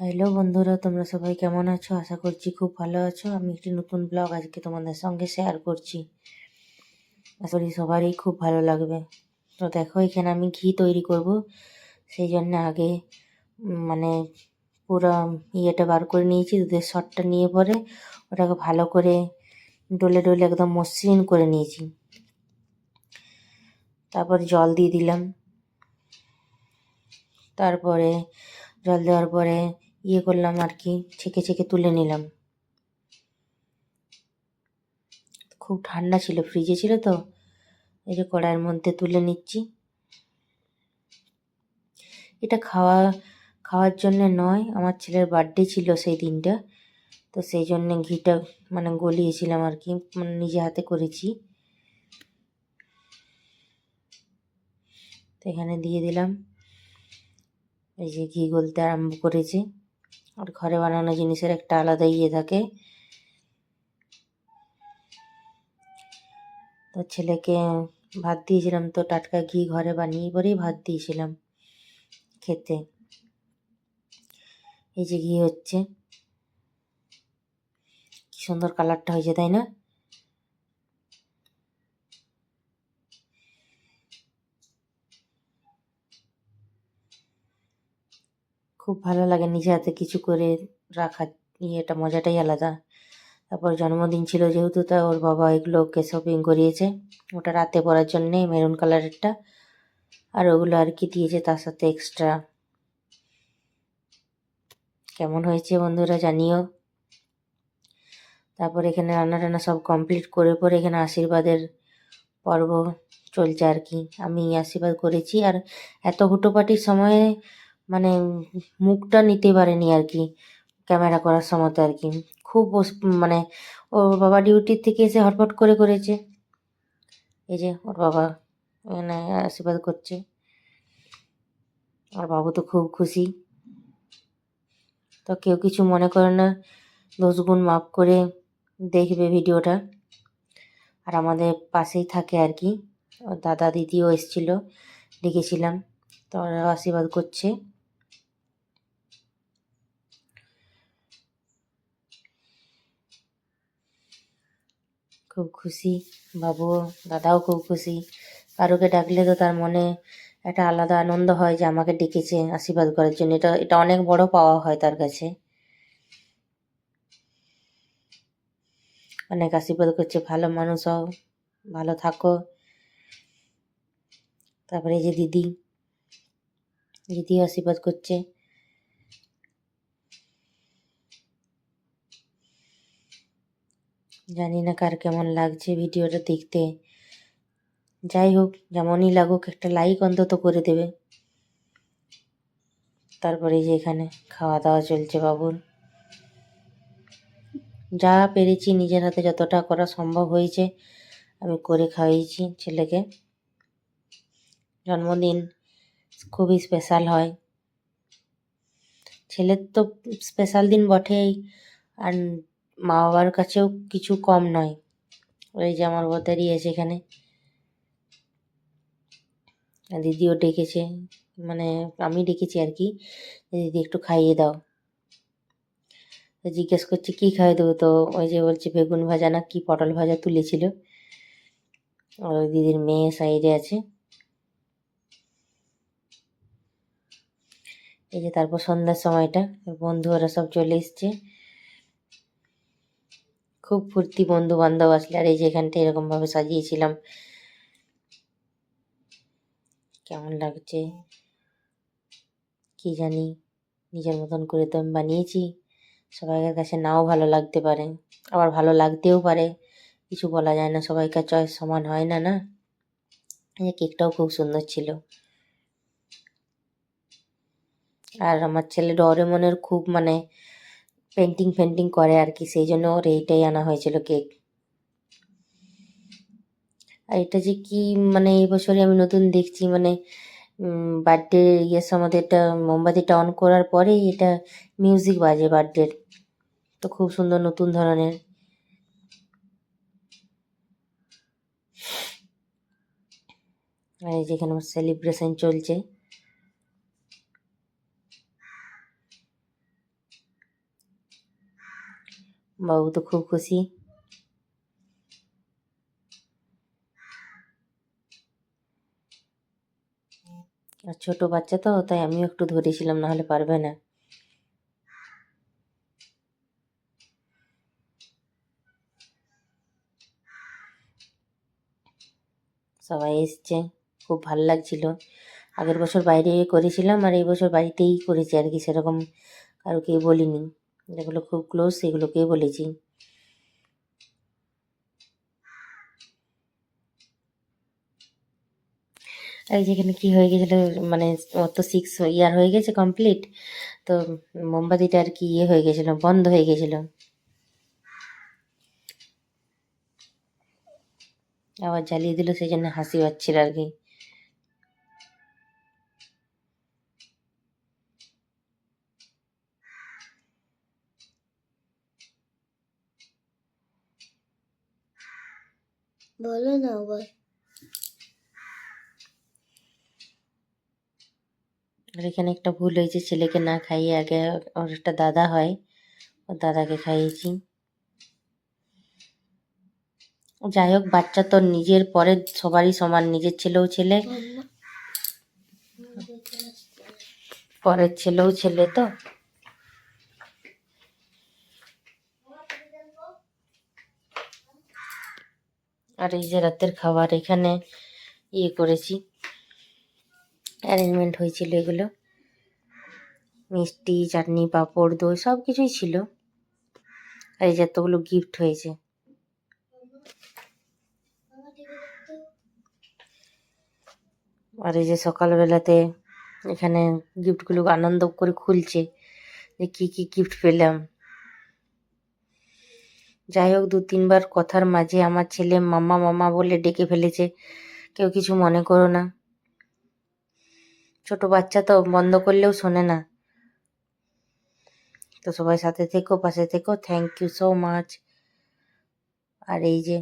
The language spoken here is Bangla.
হ্যালো বন্ধুরা, তোমরা সবাই কেমন আছো? আশা করছি খুব ভালো আছো। আমি একটি নতুন ব্লগ আজকে তোমাদের সঙ্গে শেয়ার করছি। আশা করি সবারই খুব ভালো লাগবে। তো দেখো, এখানে আমি ঘি তৈরি করব। সেই জন্য আগে মানে পুরো ইয়েটা বার করে নিয়েছি, দুধের সরটা নিয়ে পরে ওটাকে ভালো করে ডলে ডলে একদম মসৃণ করে নিয়েছি। তারপর জল দিয়ে দিলাম। তারপরে জল দেওয়ার পরে ইয়ে করলাম আর কি, ছেঁকে ছেঁকে তুলে নিলাম। খুব ঠান্ডা ছিল, ফ্রিজে ছিল তো, এই যে কড়াইয়ের মধ্যে তুলে নিচ্ছি। এটা খাওয়ার জন্য নয়, আমার ছেলের বার্থডে ছিল সেই দিনটা, তো সেই জন্য ঘিটা গলিয়েছিলাম আর কি, নিজে হাতে করেছি। তো এখানে দিয়ে দিলাম। এই যে ঘি গলতে আরম্ভ করেছে। আর ঘরে বানানো জিনিসের একটা আলাদা ইয়ে থাকে। তো ছেলেকে ভাত দিয়েছিলাম, তো টাটকা ঘি ঘরে বানিয়ে পরেই ভাত দিয়েছিলাম খেতে। এই যে ঘি হচ্ছে, কি সুন্দর কালারটা হয়েছে, তাই না? খুব ভালো লাগে নিজে হাতে কিছু করে রাখার ইয়েটা, মজাটাই আলাদা। তারপর জন্মদিন ছিল যেহেতু, তা ওর বাবা এগুলো ওকে শপিং করিয়েছে, ওটা রাতে পরার জন্যে মেরুন কালারেরটা, আর ওগুলো আর কি দিয়েছে তার সাথে এক্সট্রা। কেমন হয়েছে বন্ধুরা জানিও। তারপর এখানে রান্না টান্না সব কমপ্লিট করে পরে এখানে আশীর্বাদের পর্ব চলছে আর কি। আমি আশীর্বাদ করেছি, আর এত হুটোপাটির সময়ে মানে মুখটা নিতে পারেনি আর কি, ক্যামেরা করার সময়তে আর কি। খুব মানে ওর বাবা ডিউটির থেকে এসে হটপট করে করেছে। এই যে ওর বাবা এখানে আশীর্বাদ করছে, আর বাবু তো খুব খুশি। তো কেউ কিছু মনে করে না, দোষ গুণ মাফ করে দেখবে ভিডিওটা। আর আমাদের পাশেই থাকে আর কি, ওর দাদা দিদিও এসেছিল, ডেকেছিলাম, তো ওরা আশীর্বাদ করছে। খুব খুশি বাবুও, দাদাও খুব খুশি। কারোকে ডাকলে তো তার মনে একটা আলাদা আনন্দ হয় যে আমাকে ডেকেছে আশীর্বাদ করার জন্য, এটা এটা অনেক বড় পাওয়া হয় তার কাছে। অনেক আশীর্বাদ করছে, ভালো মানুষ হও, ভালো থাকো। তারপরে এই যে দিদি আশীর্বাদ করছে। জানি না কার কেমন লাগছে ভিডিওটা দেখতে। যাই হোক, যেমনই লাগুক একটা লাইক অন্তত করে দেবে। তারপরে এই যে এখানে খাওয়া দাওয়া চলছে বাবুর। যা পেরেছি নিজের হাতে যতটা করা সম্ভব হয়েছে আমি করে খাওয়াইছি ছেলেকে। জন্মদিন খুবই স্পেশাল হয়, ছেলের তো স্পেশাল দিন বটেই, আর মা বাবার কাছেও কিছু কম নয়। ওই যে আমার বতারি আছে এখানে, দিদিও ডেকেছে, মানে আমি ডেকেছি আর কি, দিদি একটু খাইয়ে দাও। তো জিজ্ঞেস করছে কি খাইয়ে দেবো, তো ওই যে বলছে বেগুন ভাজা না কি পটল ভাজা তুলেছিল, আর ওই দিদির মেয়ে সাইডে আছে। এই যে তারপর সন্ধ্যার সময়টা বন্ধুরা সব চলে এসছে, খুব ফুর্তি বন্ধু বান্ধব আসলে। আর এই যে এখানটা এরকম ভাবে সাজিয়েছিলাম, কেমন লাগছে কি জানি, নিজের মতন করে তো আমি বানিয়েছি। সবাইকার কাছে নাও ভালো লাগতে পারে, আবার ভালো লাগতেও পারে, কিছু বলা যায় না, সবাইকার চয়েস সমান হয় না না। এই কেকটাও খুব সুন্দর ছিল। আর আমার ছেলে ডোরেমনের খুব পেন্টিং ফেন্টিং করে আর কি, সেই জন্য ওর এইটাই আনা হয়েছিল কেক। আর এটা যে কি এই বছরে আমি নতুন দেখছি, বার্থডে ইয়ের সময় এটা মোমবাতিটা অন করার পরেই এটা মিউজিক বাজে বার্থডের, তো খুব সুন্দর নতুন ধরনের। আর এই যেখানে আমার সেলিব্রেশন চলছে। বাবু তো খুব খুশি। আর ছোট বাচ্চা তো, তাই আমিও একটু ধরেছিলাম, নাহলে পারবে না। সবাই এসছে, খুব ভালো লাগছিল। আগের বছর বাইরে করেছিলাম, আর এই বছর বাড়িতেই করেছি আর কি, সেরকম কারোকেই বলিনি। যেগুলো খুব ক্লোজ সেগুলোকেই বলেছি। আর যেখানে কি হয়ে গেছিলো, মানে ওর তো 6 ইয়ার হয়ে গেছে কমপ্লিট, তো মোমবাতিটা আর কি ইয়ে হয়ে গেছিলো, বন্ধ হয়ে গেছিলো। আবার জ্বালিয়ে দিল, সেই জন্য হাসি পাচ্ছিল আর কি। বলো না আবার। আর এখানে একটা ভুল হয়েছে, ছেলেকে না খাইয়ে আগে ওর একটা দাদা হয়, ওর দাদাকে খাইয়েছি। যাই হোক, বাচ্চা তো নিজের পরে সবারই সমান, নিজের ছেলেও ছেলে, পরের ছেলেও ছেলে তো। আর এই যে রাতের খাবার এখানে ইয়ে করেছি, অ্যারেঞ্জমেন্ট হয়েছিল এগুলো, মিষ্টি, চাটনি, পাঁপড়, দই সব কিছুই ছিল। আর এই যে এতগুলো গিফট হয়েছে। আর এই যে সকালবেলাতে এখানে গিফটগুলো আনন্দ করে খুলছে, যে কি কি গিফট পেলাম। যাই হোক, 2-3 বার কথার মাঝে আমার ছেলে মামা মামা বলে ডেকে ফেলেছে, কেউ কিছু মনে করো না। ছোট বাচ্চা তো, বন্ধ করলেও শোনে না। তো সবাই সাথে থেকো, পাশে থেকো, থ্যাংক ইউ সো মাচ। আর এই যে